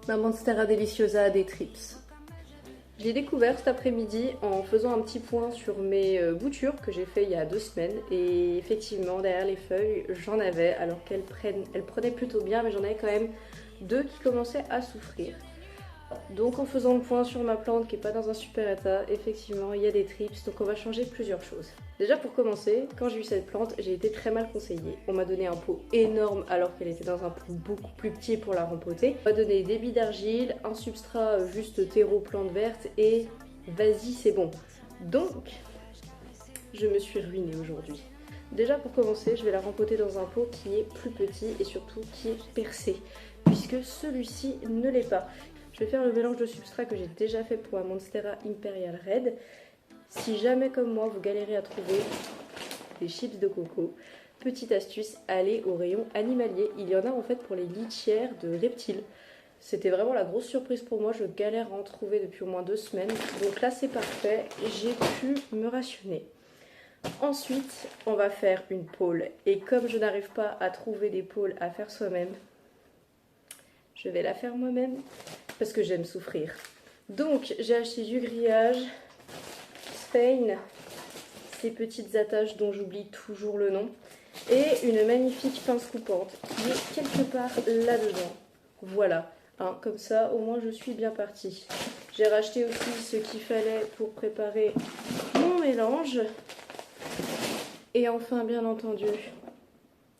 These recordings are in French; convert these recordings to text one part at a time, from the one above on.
Ma Monstera Deliciosa des Trips. Je l'ai découvert cet après-midi en faisant un petit point sur mes boutures que j'ai fait il y a 2 semaines. Et effectivement, derrière les feuilles, j'en avais, alors elles prenaient plutôt bien, mais j'en avais quand même 2 qui commençaient à souffrir. Donc en faisant le point sur ma plante qui n'est pas dans un super état, effectivement il y a des trips, donc on va changer plusieurs choses. Déjà pour commencer, quand j'ai eu cette plante, j'ai été très mal conseillée. On m'a donné un pot énorme alors qu'elle était dans un pot beaucoup plus petit pour la rempoter. On m'a donné des billes d'argile, un substrat juste terreau plante verte et vas-y c'est bon. Donc je me suis ruinée aujourd'hui. Déjà pour commencer, je vais la rempoter dans un pot qui est plus petit et surtout qui est percé, puisque celui-ci ne l'est pas. Je vais faire le mélange de substrat que j'ai déjà fait pour la Monstera Imperial Red. Si jamais comme moi vous galérez à trouver des chips de coco, petite astuce, allez au rayon animalier. Il y en a en fait pour les litières de reptiles. C'était vraiment la grosse surprise pour moi, je galère à en trouver depuis au moins 2 semaines. Donc là c'est parfait, j'ai pu me rationner. Ensuite, on va faire une pôle. Et comme je n'arrive pas à trouver des pôles à faire soi-même, je vais la faire moi-même parce que j'aime souffrir. Donc, j'ai acheté du grillage, Spain, ces petites attaches dont j'oublie toujours le nom, et une magnifique pince coupante qui est quelque part là-dedans. Voilà, hein, comme ça, au moins je suis bien partie. J'ai racheté aussi ce qu'il fallait pour préparer mon mélange. Et enfin, bien entendu,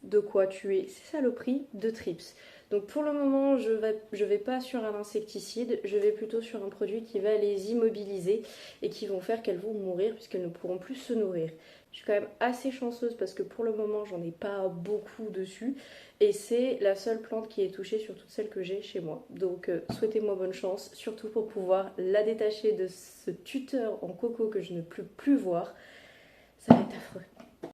de quoi tuer ces saloperies de trips. Donc pour le moment, je vais pas sur un insecticide, je vais plutôt sur un produit qui va les immobiliser et qui vont faire qu'elles vont mourir puisqu'elles ne pourront plus se nourrir. Je suis quand même assez chanceuse parce que pour le moment, j'en ai pas beaucoup dessus et c'est la seule plante qui est touchée sur toutes celles que j'ai chez moi. Donc souhaitez-moi bonne chance, surtout pour pouvoir la détacher de ce tuteur en coco que je ne peux plus voir. Ça va être affreux.